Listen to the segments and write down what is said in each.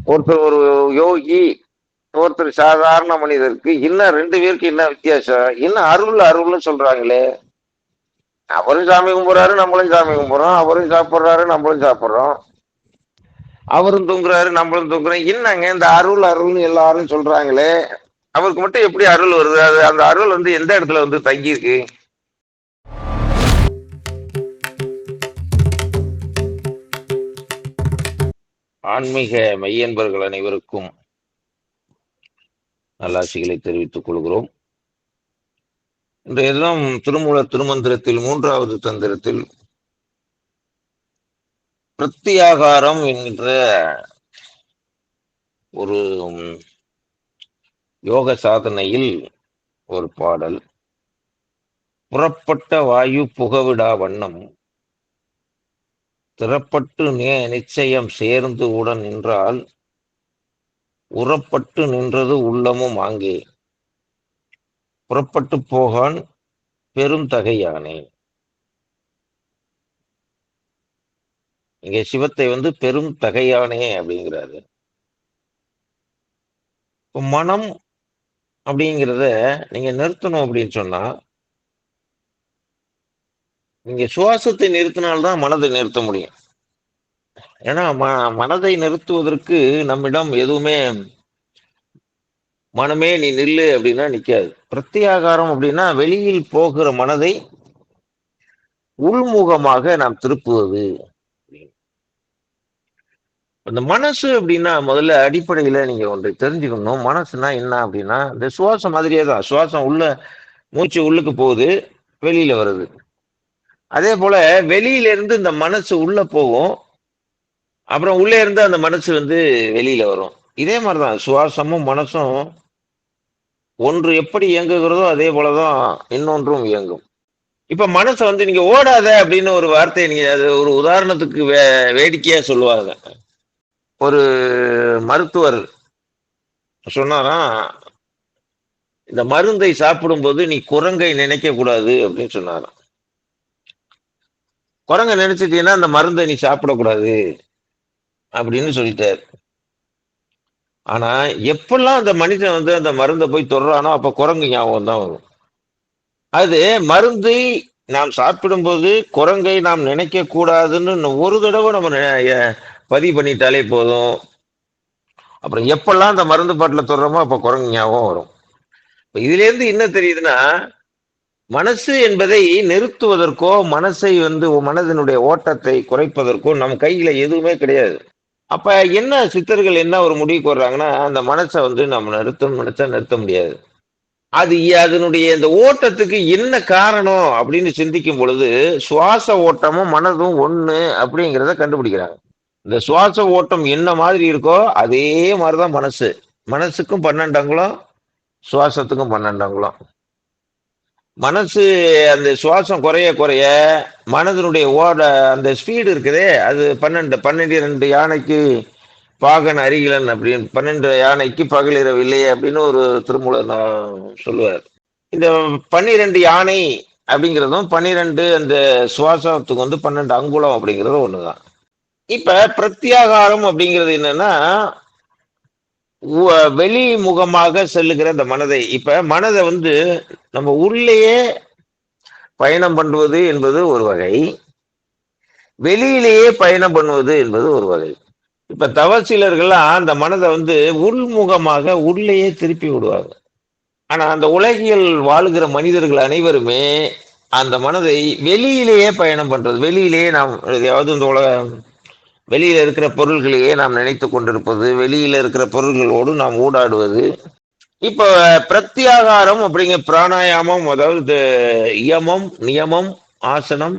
ஒருத்தர் ஒரு யோகி, ஒருத்தர் சாதாரண மனிதருக்கு இன்னும் 2 பேருக்கு என்ன வித்தியாசம்? இன்னும் அருள் அருள்னு சொல்றாங்களே! அவரும் சாமி கும்பிடுறாரு, நம்மளும் சாமி கும்பிடுறோம். அவரும் சாப்பிடுறாரு, நம்மளும் சாப்பிடுறோம். அவரும் தூங்குறாரு, நம்மளும் தூங்குறோம். என்னங்க இந்த அருள் அருள்னு எல்லாரும் சொல்றாங்களே! அவருக்கு மட்டும் எப்படி அருள் வருது? அது அந்த அருள் வந்து எந்த இடத்துல வந்து தங்கியிருக்கு? ஆன்மீக மெய்யன்பர்கள் அனைவருக்கும் நல்லாசிகளை தெரிவித்துக் கொள்கிறோம். இன்றைய தினம் திருமூலர் திருமந்திரத்தில் 3வது தந்திரத்தில் பிரத்தியாகாரம் என்கின்ற ஒரு யோக சாதனையில் ஒரு பாடல். புறப்பட்ட வாயு புகவிடா வண்ணம் திறப்பட்டு நிச்சயம் சேர்ந்து உடன் நின்றால் உறப்பட்டு நின்றது உள்ளமும் ஆங்கே புறப்பட்டு போகான் பெருந்தகையானே. இங்க சிவத்தை வந்து பெரும் தகையானே அப்படிங்கிறாரு. இப்போ மனம் அப்படிங்கிறத நீங்க நிறுத்தணும் அப்படின்னு சொன்னா, நீங்க சுவாசத்தை நிறுத்தினால்தான் மனதை நிறுத்த முடியும். ஏன்னா மனதை நிறுத்துவதற்கு நம்மிடம் எதுவுமே மனமே நீ நில்லு அப்படின்னா நிக்காது. பிரத்தியாகாரம் அப்படின்னா வெளியில் போகிற மனதை உள்முகமாக நாம் திருப்புவது. அந்த மனசு அப்படின்னா முதல்ல அடிப்படையில நீங்க ஒன்றை தெரிஞ்சுக்கணும். மனசுனா என்ன அப்படின்னா இந்த சுவாசம் மாதிரியே தான். சுவாசம் உள்ள மூச்சு உள்ளுக்கு போகுது, வெளியில வருது. அதே போல வெளியில இருந்து இந்த மனசு உள்ள போகும், அப்புறம் உள்ளே இருந்து அந்த மனசு வந்து வெளியில வரும். இதே மாதிரிதான் சுவாசமும் மனசும் ஒன்று எப்படி இயங்குகிறதோ அதே போலதான் இன்னொன்றும் இயங்கும். இப்ப மனசை வந்து நீங்க ஓடாத அப்படின்னு ஒரு வார்த்தையை நீங்க அது ஒரு உதாரணத்துக்கு வேடிக்கையா சொல்லுவாங்க. ஒரு மருத்துவர் சொன்னாராம், இந்த மருந்தை சாப்பிடும்போது நீ குரங்கை நினைக்க கூடாது அப்படின்னு சொன்னாராம். குரங்கை நினைச்சிட்டீங்கன்னா அந்த மருந்தை நீ சாப்பிடக்கூடாது அப்படின்னு சொல்லிட்டாரு. ஆனா எப்பெல்லாம் அந்த மனிதன் வந்து அந்த மருந்தை போய் தொடுறானோ அப்ப குரங்கு ஞாபகம் தான் வரும். அது மருந்தை நாம் சாப்பிடும்போது குரங்கை நாம் நினைக்க கூடாதுன்னு ஒரு தடவை நம்ம பதிவு பண்ணிட்டாலே போதும். அப்புறம் எப்பெல்லாம் அந்த மருந்து பாட்டில தொடுறோமோ அப்ப குரங்கு ஞாபகம் வரும். இதுல இருந்து என்ன தெரியுதுன்னா, மனசு என்பதை நிறுத்துவதற்கோ மனசை வந்து மனதினுடைய ஓட்டத்தை குறைப்பதற்கோ நம் கையில எதுவுமே கிடையாது. அப்ப என்ன சித்தர்கள் என்ன ஒரு முடிவுக்கு வர்றாங்கன்னா, அந்த மனசை வந்து நம்ம நிறுத்தணும்னு நினைச்சா நிறுத்த முடியாது. அது அதனுடைய இந்த ஓட்டத்துக்கு என்ன காரணம் அப்படின்னு சிந்திக்கும் பொழுது சுவாச ஓட்டமும் மனதும் ஒண்ணு அப்படிங்கிறத கண்டுபிடிக்கிறாங்க. இந்த சுவாச ஓட்டம் என்ன மாதிரி இருக்கோ அதே மாதிரிதான் மனசு. மனசுக்கும் 12 அங்குலம், சுவாசத்துக்கும் 12 அங்குலம். மனசு அந்த சுவாசம் குறைய குறைய மனதனுடைய அந்த ஸ்பீடு இருக்குதே அது 12 யானைக்கு பாகன் அரிகிலன் அப்படின்னு 12 யானைக்கு பகலிரவு இல்லையே அப்படின்னு ஒரு திருமூலர் சொல்லுவார். இந்த 12 யானை அப்படிங்கிறதும் 12 அந்த சுவாசத்துக்கு வந்து 12 அங்குலம் அப்படிங்கிறது ஒண்ணுதான். இப்ப பிரத்யாகாரம் அப்படிங்கிறது என்னன்னா வெளிமுகமாக செல்லுகிற அந்த மனதை, இப்ப மனதை வந்து நம்ம உள்ளேயே பயணம் பண்ணுவது என்பது ஒரு வகை, வெளியிலேயே பயணம் பண்ணுவது என்பது ஒரு வகை. இப்ப தவசீலர்கள்லாம் அந்த மனதை வந்து உள்முகமாக உள்ளேயே திருப்பி விடுவாங்க. ஆனா அந்த உலகில் வாழுகிற மனிதர்கள் அனைவருமே அந்த மனதை வெளியிலேயே பயணம் பண்றது. வெளியிலேயே நாம் எதையாவது இந்த வெளியில இருக்கிற பொருள்களையே நாம் நினைத்து கொண்டிருப்பது, வெளியில இருக்கிற பொருள்களோடு நாம் ஊடாடுவது. இப்ப பிரத்யாகாரம் அப்படிங்கிற பிராணாயாமம், அதாவது யமம் நியமம் ஆசனம்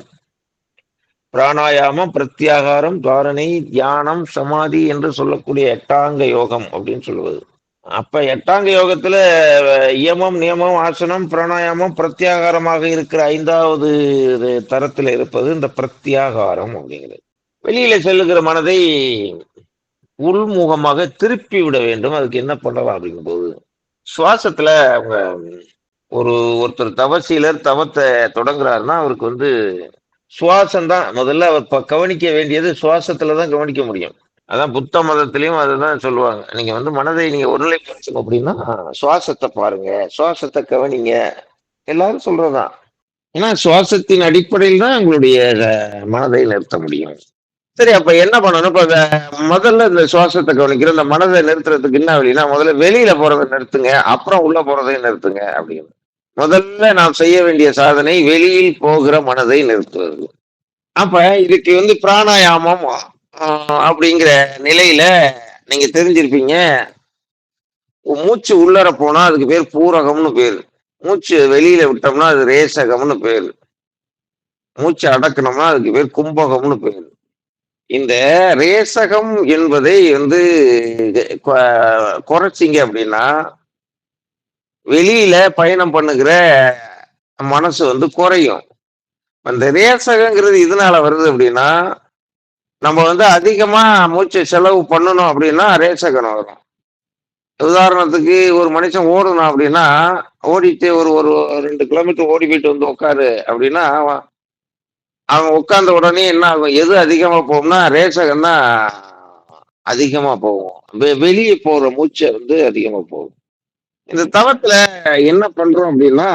பிராணாயாமம் பிரத்யாகாரம் தாரணை தியானம் சமாதி என்று சொல்லக்கூடிய எட்டாங்க யோகம் அப்படின்னு சொல்லுவது. அப்ப எட்டாங்க யோகத்துல யமம் நியமம் ஆசனம் பிராணாயாமம் பிரத்யாகாரமாக இருக்கிற 5வது தரத்தில் இருப்பது இந்த பிரத்யாகாரம் அப்படிங்கிறது. வெளியில செல்லுகிற மனதை உள்முகமாக திருப்பி விட வேண்டும். அதுக்கு என்ன பண்ணலாம் அப்படிங்கும்போது சுவாசத்துல அவங்க ஒருத்தர் தவசீலர் தவத்தை தொடங்குறாருன்னா அவருக்கு வந்து சுவாசம் தான் முதல்ல அவர் கவனிக்க வேண்டியது. சுவாசத்துலதான் கவனிக்க முடியும். அதான் புத்த மதத்திலயும் அதுதான் சொல்லுவாங்க. நீங்க வந்து மனதை நீங்க ஒருநிலைப்படுத்தணும் அப்படின்னா, சுவாசத்த பாருங்க, சுவாசத்த கவனிங்க. எல்லாரும் சொல்றதுதான். ஏன்னா சுவாசத்தின் அடிப்படையில் தான் உங்களுடைய மனதை நிறுத்த முடியும். சரி, அப்ப என்ன பண்ணணும்? இப்ப முதல்ல இந்த சுவாசத்த கவனிக்கிறோம். இந்த மனத நிறுத்துறதுக்கு என்ன வழின்னா, முதல்ல வெளியில போறத நிறுத்துங்க. அப்புறம் உள்ள போறதையும் நிறுத்துங்க அப்படின்னு. முதல்ல நாம் செய்ய வேண்டிய சாதனை வெளியில் போகிற மனதை நிறுத்துவது. அப்ப இதுக்கு வந்து பிராணாயாமம் அப்படிங்கிற நிலையில நீங்க தெரிஞ்சிருப்பீங்க. மூச்சு உள்ளர போனா அதுக்கு பேர் பூரகம்னு பேரு. மூச்சு வெளியில விட்டோம்னா அது ரேசகம்னு பேரு. மூச்சு அடக்கணும்னா அதுக்கு பேர் கும்பகம்னு பேரு. இந்த ரேசகம் என்பதை வந்து குறைச்சிங்க அப்படின்னா, வெளியில பயணம் பண்ணுகிற மனசு வந்து குறையும். அந்த ரேசகங்கிறது இதனால வருது அப்படின்னா, நம்ம வந்து அதிகமா மூச்சு செலவு பண்ணணும் அப்படின்னா ரேசகம் வரும். உதாரணத்துக்கு ஒரு மனுஷன் ஓடணும் அப்படின்னா, ஓடிட்டு ஒரு ஒரு 2 கிலோமீட்டர் ஓடி போயிட்டு வந்து உட்காரு அப்படின்னா, அவன் அவன் உட்கார்ந்த உடனே என்ன ஆகும்? எது அதிகமா போகும்னா, ரேசகம் தான் அதிகமா போகும். வெளிய போற மூச்ச வந்து அதிகமா போகும். இந்த தவத்துல என்ன பண்றோம் அப்படின்னா,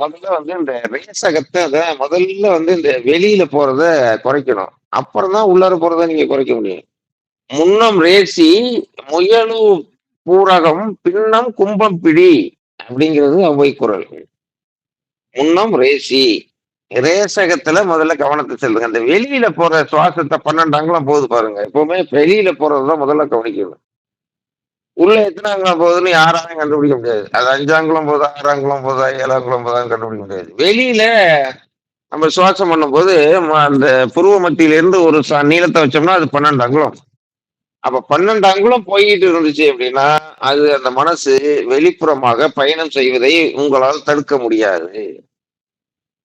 முதல்ல வந்து இந்த ரேசகத்த முதல்ல வந்து இந்த வெளியில போறத குறைக்கணும். அப்புறம் தான் உள்ளார போறத நீங்க குறைக்க முடியும். முன்னம் ரேசி முயலு பூரகம் பின்னம் கும்பம் பிடி அப்படிங்கிறது ஔவை குறள். முன்னம் ரேசி ரேசகத்துல முதல்ல கவனத்தை செலுத்துங்க. அந்த வெளியில போற சுவாசத்தை 12 அங்குலம் போகுது பாருங்க. எப்பவுமே வெளியில போறதுதான் முதல்ல கவனிக்கணும். உள்ள எத்தனை அங்குலம் போகுதுன்னு யாராலையும் கண்டுபிடிக்க முடியாது. அது 5 அங்குலம் போதா, 6 அங்குலம் போதா, 7 அங்குலம் போதான்னு கண்டுபிடிக்க முடியாது. வெளியில நம்ம சுவாசம் பண்ணும்போது அந்த புருவ மத்தியிலிருந்து ஒரு நீளத்தை வச்சோம்னா அது 12 அங்குலம். அப்ப 12 அங்குலம் போயிட்டு இருந்துச்சு அப்படின்னா, அது அந்த மனசு வெளிப்புறமாக பயணம் செய்வதை உங்களால் தடுக்க முடியாது.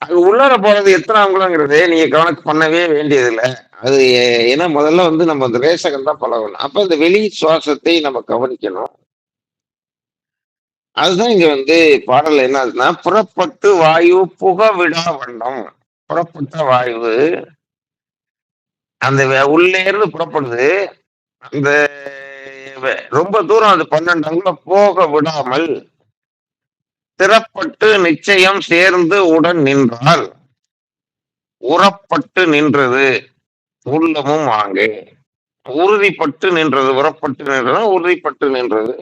அது உள்ளார போறது எத்தனை அங்குலங்கிறது நீங்க கணக்கு பண்ணவே வேண்டியதில்ல. அது ஏன்னா முதல்ல வந்து நம்ம அந்த ரேசகம் தான் பழகணும். அப்ப இந்த வெளி சுவாசத்தை நம்ம கவனிக்கணும். அதுதான் இங்க வந்து பாடல்ல என்ன ஆகுதுன்னா, புறப்பட்டு வாயு புக விடா வண்ணம். புறப்பட்ட வாயு அந்த உள்ளே இருந்து புறப்படுது. அந்த ரொம்ப தூரம் அது 12 அங்குலம் போக விடாமல் திறப்பட்டு நிச்சயம் சேர்ந்து உடன் நின்றால் உறப்பட்டு நின்றது உள்ளமும் ஆங்கே. உறுதிப்பட்டு நின்றது, உறப்பட்டு நின்றது, உறுதிப்பட்டு நின்றது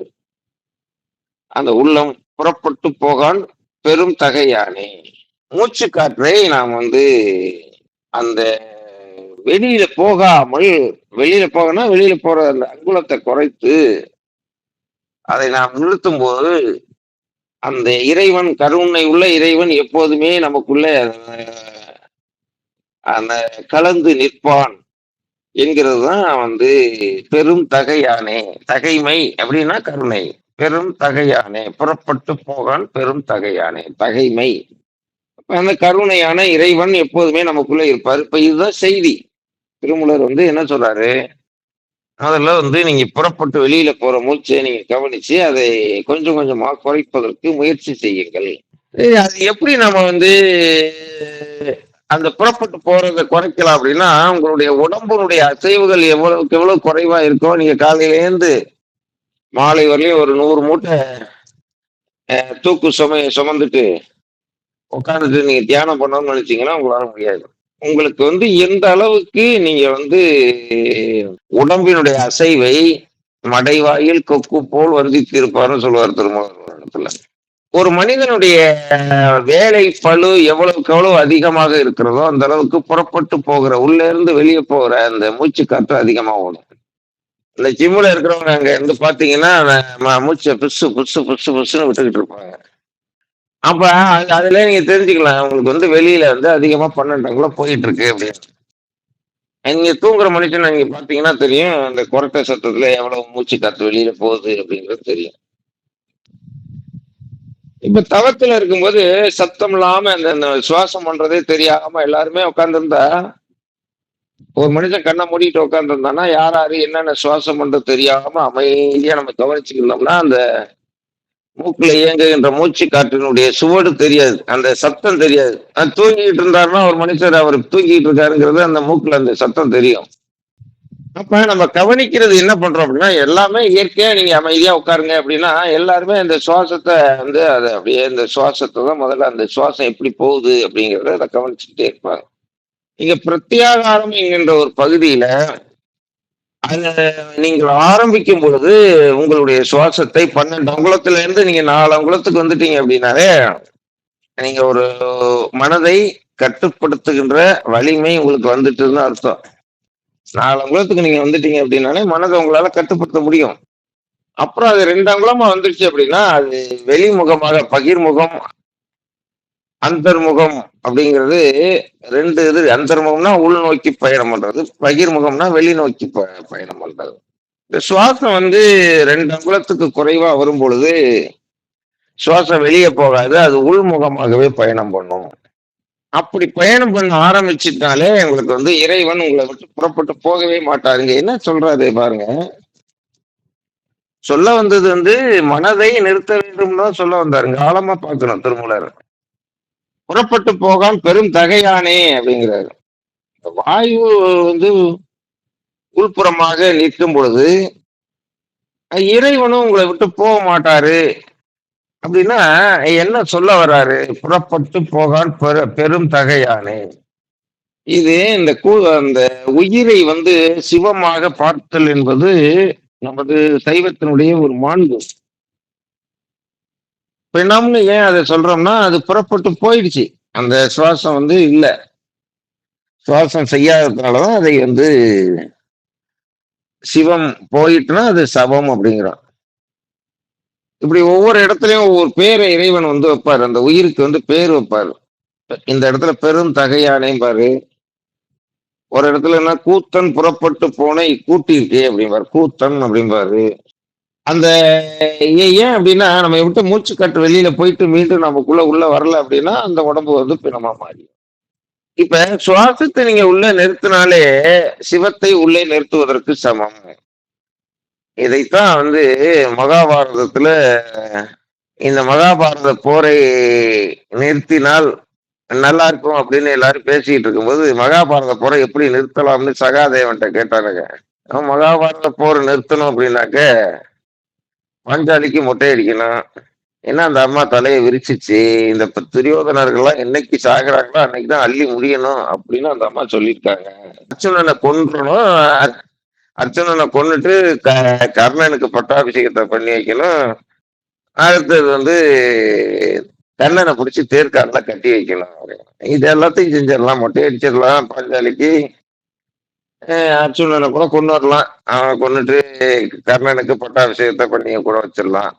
அந்த உள்ளம். புறப்பட்டு போகான் பெரும் தகையானே. மூச்சு காற்றை நாம் வந்து அந்த வெளியில போகாமல், வெளியில போகனா வெளியில போற அந்த அங்குலத்தை குறைத்து அதை நாம் நிறுத்தும் போது அந்த இறைவன், கருணை உள்ள இறைவன் எப்போதுமே நமக்குள்ள அந்த கலந்து நிற்பான் என்கிறது தான் வந்து பெரும் தகையானே. தகைமை அப்படின்னா கருணை. பெரும் தகையானே புறப்பட்டு போகான் பெரும் தகையானே தகைமை. அந்த கருணையான இறைவன் எப்போதுமே நமக்குள்ள இருப்பார். இப்ப இதுதான் செய்தி. திருமூலர் வந்து என்ன சொல்றாரு? முதல்ல வந்து நீங்க புறப்பட்டு வெளியில போற மூச்சை நீங்க கவனிச்சு அதை கொஞ்சம் கொஞ்சமா குறைப்பதற்கு முயற்சி செய்யுங்கள். அது எப்படி நம்ம வந்து அந்த புறப்பட்டு போறதை குறைக்கலாம் அப்படின்னா, உங்களுடைய உடம்புடைய அசைவுகள் எவ்வளவுக்கு எவ்வளவு குறைவா இருக்கோ, நீங்க காலையிலேருந்து மாலை வரையும் ஒரு 100 மூட்டை தூக்கு சுமந்துட்டு உட்காந்துட்டு நீங்க தியானம் பண்ணணும்னு நினைச்சீங்கன்னா உங்களால முடியாது. உங்களுக்கு வந்து எந்த அளவுக்கு நீங்க வந்து உடம்பினுடைய அசைவை மடைவாயில் கொக்கு போல் வர்ணித்து இருப்பாருன்னு சொல்லுவார் திருமணத்துல. ஒரு மனிதனுடைய வேலை பளு எவ்வளவுக்கு எவ்வளவு அதிகமாக இருக்கிறதோ அந்த அளவுக்கு புறப்பட்டு போகிற உள்ள இருந்து வெளியே போகிற அந்த மூச்சு காற்று அதிகமா ஓடும். இந்த ஜிம்முல இருக்கிறவங்க அங்க இருந்து பாத்தீங்கன்னா மூச்சை புசு புசு புசு புசுன்னு விட்டுக்கிட்டு இருப்பாங்க. அப்ப அதுல நீங்க தெரிஞ்சுக்கலாம் உங்களுக்கு வந்து வெளியில வந்து அதிகமா 12 அங்குலம் போயிட்டு இருக்கு அப்படின்னு. நீங்க தூங்குற மனுஷன் நீங்க பாத்தீங்கன்னா தெரியும் அந்த கொரட்டை சத்தத்துல எவ்வளவு மூச்சு காத்து வெளியில போகுது அப்படிங்கிறது தெரியும். இப்ப தவத்துல இருக்கும்போது சத்தம் இல்லாம அந்த சுவாசம் பண்றதே தெரியாம எல்லாருமே உட்கார்ந்துருந்தா, ஒரு மனுஷன் கண்ணை மூடிட்டு உட்கார்ந்துருந்தானா யார் யாரு என்னென்ன சுவாசம் பண்றது தெரியாம அமைதியா நம்ம கவனிச்சுக்கணும்னா அந்த மூக்குல இயங்குகின்ற மூச்சு காற்றினுடைய சுவடு தெரியாது, அந்த சத்தம் தெரியாது. தூங்கிட்டு இருந்தாருன்னா ஒரு மனுஷர் அவர் தூங்கிட்டு இருக்காருங்கிறது அந்த மூக்குல அந்த சத்தம் தெரியும். அப்ப நம்ம கவனிக்கிறது என்ன பண்றோம் அப்படின்னா, எல்லாமே இயற்கையா நீங்க அமைதியா உட்காருங்க அப்படின்னா, எல்லாருமே அந்த சுவாசத்த வந்து அத அப்படியே இந்த சுவாசத்த தான் முதல்ல அந்த சுவாசம் எப்படி போகுது அப்படிங்கிறத அத கவனிச்சுக்கிட்டே இருப்பாங்க. நீங்க பிரத்யாகாரம் என்கின்ற ஒரு பகுதியில, அத நீங்கள் ஆரம்பிக்கும் பொழுது உங்களுடைய சுவாசத்தை 12 அங்குலத்துல இருந்து நீங்க 4 அங்குலத்துக்கு வந்துட்டீங்க அப்படின்னாலே, நீங்க ஒரு மனதை கட்டுப்படுத்துகின்ற வலிமை உங்களுக்கு வந்துட்டுன்னு அர்த்தம். 4 அங்குலத்துக்கு நீங்க வந்துட்டீங்க அப்படின்னாலே, மனத உங்களால கட்டுப்படுத்த முடியும். அப்புறம் அது 2 அங்குலமா வந்துருச்சு அப்படின்னா, அது வெளிமுகமாக பகிர்முகம், அந்தர்முகம் அப்படிங்கிறது 2 இது. அந்தர்முகம்னா உள்நோக்கி பயணம் பண்றது. பகிர்முகம்னா வெளிநோக்கி பயணம் பண்றது. இந்த சுவாசம் வந்து 2 அங்குலத்துக்கு குறைவா வரும்பொழுது, சுவாசம் வெளிய போகாது. அது உள்முகமாகவே பயணம் பண்ணும். அப்படி பயணம் பண்ண ஆரம்பிச்சுட்டாலே, உங்களுக்கு வந்து இறைவன் உங்கள விட்டு புறப்பட்டு போகவே மாட்டாருங்க. என்ன சொல்றாரு பாருங்க. சொல்ல வந்தது வந்து மனதை நிறுத்த வேண்டும் தான் சொல்ல வந்தாருங்க. ஆழமா பார்க்கணும் திருமூலர். புறப்பட்டு போகான் பெரும் தகையானே அப்படிங்கிறாரு. வாயு வந்து உள்புறமாக நிற்கும் பொழுது, இறைவனும் உங்களை விட்டு போக மாட்டாரு. அப்படின்னா என்ன சொல்ல வர்றாரு? புறப்பட்டு போகான் பெரும் தகையானே. இது இந்த அந்த உயிரை வந்து சிவமாக பார்த்தல் என்பது நமது சைவத்தினுடைய ஒரு மாண்பு. பிணம்னு ஏன் அத சொல்றோம்னா, அது புறப்பட்டு போயிடுச்சு. அந்த சுவாசம் வந்து இல்ல. சுவாசம் செய்யாததுனால தான் அதை வந்து சிவம் போயிட்டுனா அது சவம் அப்படிங்கிறோம். இப்படி ஒவ்வொரு இடத்துலயும் ஒவ்வொரு பேரை இறைவன் வந்து வைப்பாரு. அந்த உயிருக்கு வந்து பேர் வைப்பாரு. இந்த இடத்துல பெரும் தகையானேம்பாரு. ஒரு இடத்துல என்ன கூத்தன் புறப்பட்டு போன இக்கூட்டிற்கே அப்படிம்பாரு. கூத்தன் அப்படிம்பாரு. அந்த ஏன் அப்படின்னா, நம்ம விட்டு மூச்சு காற்று வெளியில போயிட்டு மீண்டும் நமக்குள்ள உள்ள வரல அப்படின்னா, அந்த உடம்பு வந்து பிணமா மாறிடும். இப்ப சுவாசத்தை நீங்க உள்ள நிறுத்தினாலே, சிவத்தை உள்ளே நிறுத்துவதற்கு சமம். இதைத்தான் வந்து மகாபாரதத்துல இந்த மகாபாரத போரை நிறுத்தினால் நல்லா இருக்கும் அப்படின்னு எல்லாரும் பேசிட்டு இருக்கும்போது, மகாபாரத போரை எப்படி நிறுத்தலாம்னு சகாதேவன்ட்ட கேட்டானுங்க. மகாபாரத போர் நிறுத்தணும் அப்படின்னாக்க, பாஞ்சாலிக்கு மொட்டை அடிக்கணும். ஏன்னா அந்த அம்மா தலைய விரிச்சிச்சு. இந்த துரியோதனர்கள்லாம் என்னைக்கு சாகுறாங்களோ அன்னைக்கு தான் அள்ளி முடியணும் அப்படின்னு அந்த அம்மா சொல்லியிருக்காங்க. அர்ச்சுனனை கொன்றணும். அர்ச்சுனனை கொன்னுட்டு கர்ணனுக்கு பட்டாபிஷேகத்தை பண்ணி வைக்கணும். அடுத்தது வந்து கண்ணனை பிடிச்சி தேர்காலில கட்டி வைக்கணும். இது எல்லாத்தையும் செஞ்சிடலாம். மொட்டை அடிச்சிடலாம் பாஞ்சாலிக்கு. அர்ச்சுனனை கூட கொண்டு வரலாம். அவன் கொன்னுட்டு கர்ணனுக்கு பட்டாபிஷேகத்தை பண்ணி கூட வச்சிடலாம்.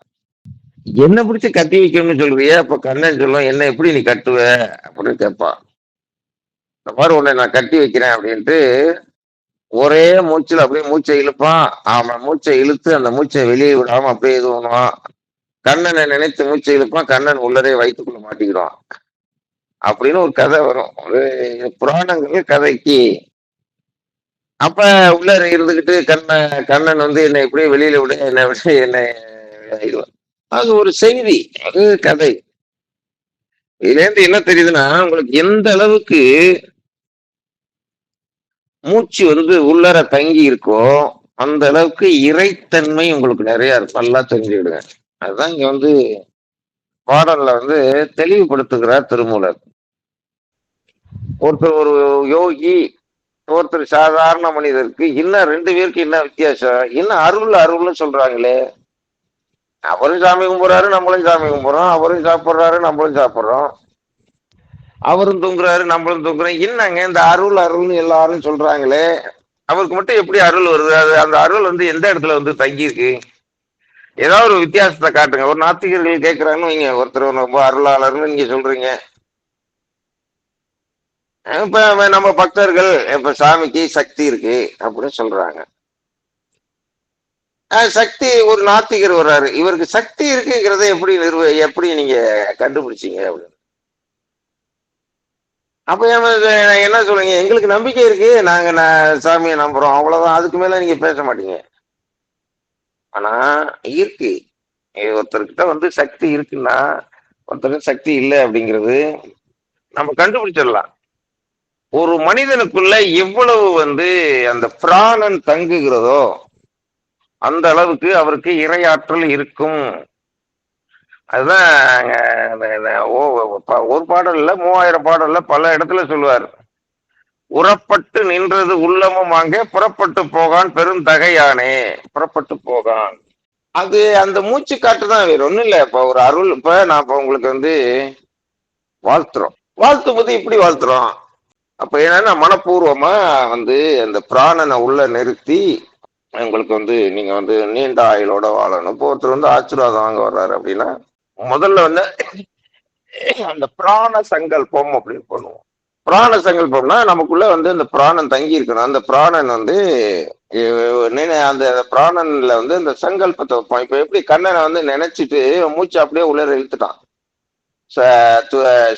என்ன பிடிச்சு கட்டி வைக்கணும்னு சொல்றியே, அப்ப கண்ணன் சொல்லும், என்ன எப்படி நீ கட்டுவ அப்படின்னு கேட்பான். இந்த மாதிரி உன்னை நான் கட்டி வைக்கிறேன் அப்படின்ட்டு ஒரே மூச்சுல அப்படியே மூச்சை இழுப்பான். அவன் மூச்சை இழுத்து அந்த மூச்சை வெளியே விடாம அப்படியே இது பண்ணுவான். கண்ணனை நினைத்து மூச்சை இழுப்பான். கண்ணன் உள்ளரே வயிற்றுக்குள்ள மாட்டிக்கிடுவான். அப்படின்னு ஒரு கதை வரும். ஒரு புராணங்கள் கதைக்கு. அப்ப உள்ள இருந்துகிட்டு கண்ணன் வந்து என்னை இப்படியே வெளியில விட என்னை விட என்னை அது ஒரு செய்தி. அது கதை. இதுல இருந்து என்ன தெரியுதுன்னா, உங்களுக்கு எந்த அளவுக்கு மூச்சு வந்து உள்ளர தங்கி இருக்கோ, அந்த அளவுக்கு இறைத்தன்மை உங்களுக்கு நிறைய இருக்கும். நல்லா தெரிஞ்சுக்கிடுங்க. அதுதான் இங்க வந்து பாடல்ல வந்து தெளிவுபடுத்துகிறார் திருமூலர். ஒருத்தர் ஒரு யோகி, ஒருத்தர் சாதாரண மனிதருக்கு இன்னும் 2 பேருக்கு என்ன வித்தியாசம்? இன்னும் அருள்னு சொல்றாங்களே. அவரும் சாமி கும்பிடுறாரு, நம்மளும் சாமி கும்பிடுறோம். அவரும் சாப்பிடுறாரு, நம்மளும் சாப்பிடுறோம். அவரும் தூங்குறாரு, நம்மளும் தூங்குறோம். என்னங்க இந்த அருள்னு எல்லாரும் சொல்றாங்களே. அவருக்கு மட்டும் எப்படி அருள் வருது? அது அந்த அருள் வந்து எந்த இடத்துல வந்து தங்கி இருக்கு? ஏதாவது ஒரு வித்தியாசத்தை காட்டுங்க. ஒரு நாத்திகர்கள் கேட்கிறாங்கன்னு வைங்க, ஒருத்தர் ரொம்ப அருளாளர்னு நீங்க சொல்றீங்க. இப்ப நம்ம பக்தர்கள் இப்ப சாமிக்கு சக்தி இருக்கு அப்படின்னு சொல்றாங்க. சக்தி ஒரு நாத்திகர் வர்றாரு. இவருக்கு சக்தி இருக்குங்கிறத எப்படி நீங்க கண்டுபிடிச்சீங்க அப்படின்னு. அப்ப என்ன சொல்றீங்க? எங்களுக்கு நம்பிக்கை இருக்கு. நாங்க சாமியை நம்புறோம். அவ்வளவுதான். அதுக்கு மேல நீங்க பேச மாட்டீங்க. ஆனா இருக்கு. ஒருத்தர்கிட்ட வந்து சக்தி இருக்குன்னா, ஒருத்தருக்கு சக்தி இல்லை அப்படிங்கிறது நம்ம கண்டுபிடிச்சிடலாம். ஒரு மனிதனுக்குள்ள எவ்வளவு அந்த பிராணன் தங்குகிறதோ அந்த அளவுக்கு அவருக்கு இறையாற்றல் இருக்கும். அதுதான் ஒரு பாடல்ல 3000 பாடல்ல பல இடத்துல சொல்லுவார். உறப்பட்டு நின்றது உள்ளமும் அங்கே புறப்பட்டு போகான் பெருந்தகையானே. புறப்பட்டு போகான். அது அந்த மூச்சு காற்று தான், வேற ஒண்ணும் இல்ல. இப்ப ஒரு அருள், இப்ப நான் இப்ப உங்களுக்கு வாழ்த்துறோம். வாழ்த்தும் போது இப்படி வாழ்த்துறோம். அப்ப என்னன்னா மனப்பூர்வமா அந்த பிராணனை உள்ள நிறுத்தி உங்களுக்கு நீங்க நீண்ட ஆயுளோட வாழணும். இப்போ ஒருத்தர் ஆசீர்வாதம் வாங்க வர்றாரு அப்படின்னா முதல்ல அந்த பிராண சங்கல்பம் அப்படின்னு பண்ணுவோம். பிராண சங்கல்பம்னா நமக்குள்ள அந்த பிராணன் தங்கி இருக்கணும். அந்த பிராணன் அந்த பிராணன்ல இந்த சங்கல்பத்தை வைப்போம். இப்ப எப்படி கண்ணனை நினைச்சிட்டு மூச்சு அப்படியே உள்ளர இழுத்துட்டான்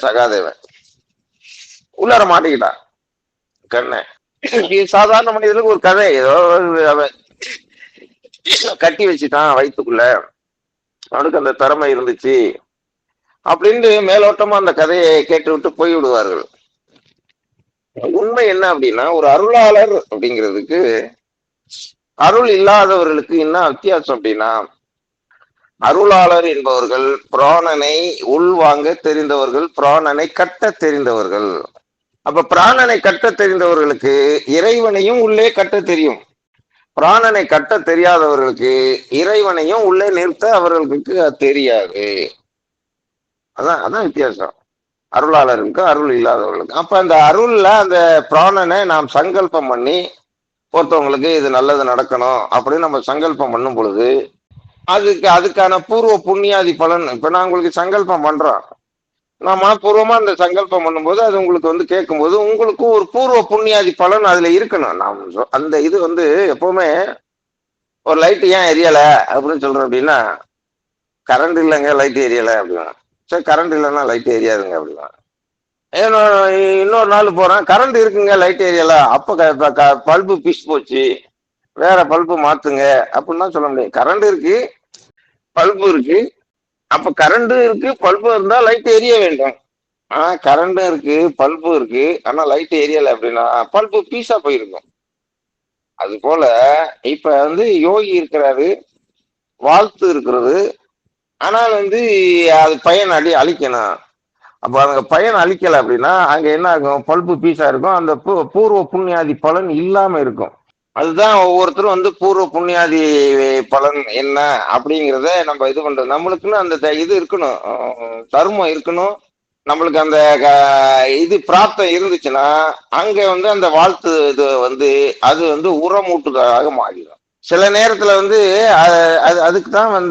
சகாதேவன், உள்ளார மாட்டிக்கிட்டான் கண்ணன். சாதாரண மனிதனுக்கு ஒரு கதை, ஏதோ அவன் கட்டி வச்சுட்டான் வயிற்றுக்குள்ள, அவனுக்கு அந்த திறமை இருந்துச்சு அப்படின்னு மேலோட்டமா அந்த கதையை கேட்டு விட்டு போய் விடுவார்கள். உண்மை என்ன அப்படின்னா, ஒரு அருளாளர் அப்படிங்கிறதுக்கு அருள் இல்லாதவர்களுக்கு என்ன வித்தியாசம் அப்படின்னா, அருளாளர் என்பவர்கள் பிராணனை உள்வாங்க தெரிந்தவர்கள், பிராணனை கட்ட தெரிந்தவர்கள். அப்ப பிராணனை கட்ட தெரிந்தவர்களுக்கு இறைவனையும் உள்ளே கட்ட தெரியும். பிராணனை கட்ட தெரியாதவர்களுக்கு இறைவனையும் உள்ளே நிறுத்த அவர்களுக்கு தெரியாது. அதான் வித்தியாசம் அருளாளருக்கு அருள் இல்லாதவர்களுக்கு. அப்ப அந்த அருள்ல அந்த பிராணனை நாம் சங்கல்பம் பண்ணி ஒருத்தவங்களுக்கு இது நல்லது நடக்கணும் அப்படின்னு நம்ம சங்கல்பம் பண்ணும் பொழுது அதுக்கான பூர்வ புண்ணியாதி பலன். இப்ப நான் உங்களுக்கு சங்கல்பம் பண்றோம், நான் மனப்பூர்வமா அந்த சங்கல்பம் பண்ணும்போது அது உங்களுக்கு கேட்கும்போது உங்களுக்கு ஒரு பூர்வ புண்ணியாதி பலன் அதுல இருக்கணும். நாம் அந்த இது எப்பவுமே ஒரு லைட் ஏன் எரியல அப்படின்னு சொல்றோம் அப்படின்னா, கரண்ட் இல்லைங்க லைட் எரியல அப்படின்னா, சரி கரண்ட் இல்லைன்னா லைட் எரியாதுங்க அப்படின்னா. இன்னொரு நாள் போறேன், கரண்ட் இருக்குங்க லைட் எரியல, அப்ப பல்பு பீஸ் போச்சு, வேற பல்பு மாத்துங்க அப்படின்னு சொல்ல முடியாது. கரண்ட் இருக்கு, பல்பு இருக்கு. அப்ப கரண்ட் இருக்கு, பல்பு இருந்தா லைட் எரிய வேண்டும். கரண்டும் இருக்கு, பல்பு இருக்கு, ஆனா லைட் எரியல அப்படின்னா பல்பு பீஸா போயிருக்கும். அது போல இப்ப யோகி இருக்கிறாரு, வாழ்த்து இருக்கிறது, ஆனால் அது பயன் அழிக்கணும். அப்ப அங்க பயன் அழிக்கல அப்படின்னா அங்க என்ன ஆகும், பல்பு பீஸா இருக்கும், அந்த பூர்வ புண்ணியாதி பலன் இல்லாம இருக்கும். அதுதான் ஒவ்வொருத்தரும் பூர்வ புண்ணியாதி பலன் என்ன அப்படிங்கிறத நம்ம இது பண்றது. நம்மளுக்குன்னு அந்த இது இருக்கணும், தர்மம் இருக்கணும். நம்மளுக்கு அந்த இது பிராப்தம் இருந்துச்சுன்னா அங்க அந்த வாழ்த்து இது அது உரமூட்டுதலாக மாறிடும். சில நேரத்துல அதுக்கு தான்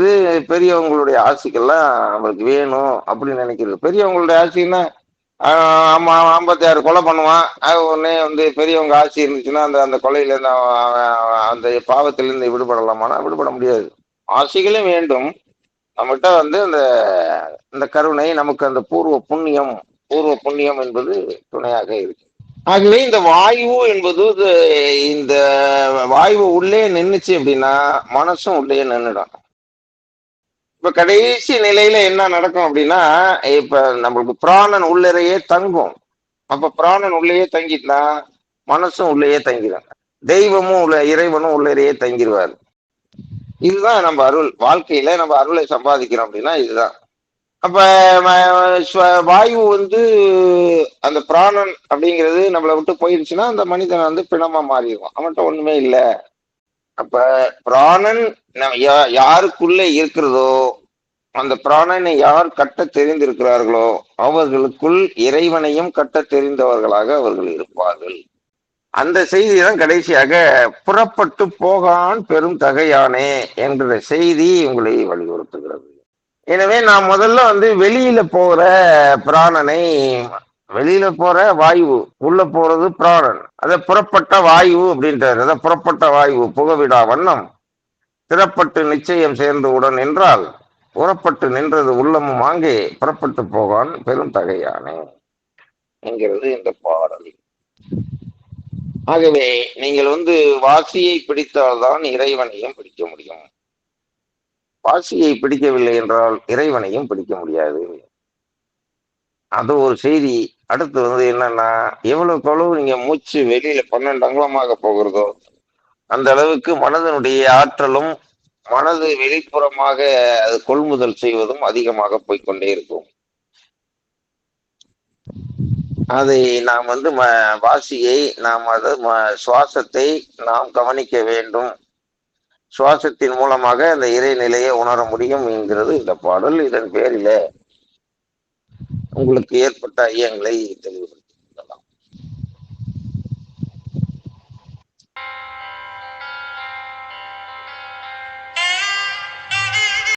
பெரியவங்களுடைய ஆசைகள்லாம் நம்மளுக்கு வேணும் அப்படின்னு நினைக்கிறது. பெரியவங்களுடைய ஆசைன்னா 56 கொலை பண்ணுவான், அது உடனே பெரியவங்க ஆசை இருந்துச்சுன்னா அந்த கொலையில இருந்து அந்த பாவத்திலிருந்து விடுபடலாமானா விடுபட முடியாது. ஆசைகளும் வேண்டும். நம்மகிட்ட அந்த இந்த கருணை நமக்கு அந்த பூர்வ புண்ணியம் என்பது துணையாக இருக்கு. ஆகவே இந்த வாயு என்பது இந்த வாயு உள்ளே நின்னுச்சு அப்படின்னா மனசும் உள்ளே நின்றுடும். இப்ப கடைசி நிலையில என்ன நடக்கும் அப்படின்னா, இப்ப நம்மளுக்கு பிராணன் உள்ளரையே தங்கும். அப்ப பிராணன் உள்ளேயே தங்கிட்டா மனசும் உள்ளேயே தங்கிடும், தெய்வமும் இறைவனும் உள்ளரையே தங்கிடுவார். இதுதான் நம்ம அருள். வாழ்க்கையில நம்ம அருளை சம்பாதிக்கிறோம் அப்படின்னா இதுதான். அப்ப வாயு அந்த பிராணன் அப்படிங்கிறது நம்மளை விட்டு போயிடுச்சுன்னா அந்த மனிதன் பிணமா மாறிடுவான், அவன்கிட்ட ஒண்ணுமே இல்லை. அப்ப பிராணன் யாருக்குள்ள இருக்கிறதோ அந்த பிராணனை யார் கட்ட தெரிந்திருக்கிறார்களோ அவர்களுக்குள் இறைவனையும் கட்ட தெரிந்தவர்களாக அவர்கள் இருப்பார்கள். அந்த செய்தி தான் கடைசியாக புறப்பட்டு போகான் பெரும் தகையானே என்ற செய்தி உங்களை வலியுறுத்துகிறது. எனவே நான் முதல்ல வெளியில போற பிராணனை, வெளியில போற வாயு, உள்ள போறது பிராணன், அத புறப்பட்ட வாயு அப்படின்றாரு. அத புறப்பட்ட வாயு புகவிடா வண்ணம் திறப்பட்டு நிச்சயம் சேர்ந்து உடன் என்றால் புறப்பட்டு நின்றது உள்ளமும் அங்கே புறப்பட்டு போகான் பெரும் தகையானே என்கிறது இந்த பாடல். ஆகவே நீங்கள் வாசியை பிடித்தால்தான் இறைவனையும் பிடிக்க முடியும். வாசியை பிடிக்கவில்லை என்றால் இறைவனையும் பிடிக்க முடியாது. அது ஒரு செய்தி அடுத்து என்னன்னா, எவ்வளவுக்கு எவ்வளவு நீங்க மூச்சு வெளியில 12 அங்குலமாக போகிறதோ, அந்த அளவுக்கு மனதனுடைய ஆற்றலும், மனது வெளிப்புறமாக அது கொள்முதல் செய்வதும் அதிகமாக போய்க்கொண்டே இருக்கும். அதை நாம் வாசியை நாம் சுவாசத்தை நாம் கவனிக்க வேண்டும். சுவாசத்தின் மூலமாக அந்த இறைநிலையை உணர முடியும் என்கிறது இந்த பாடல். இதன் பேரிலே உங்களுக்கு ஏற்பட்ட ஐயங்களை தெளிவுபடுத்துகிறேன்.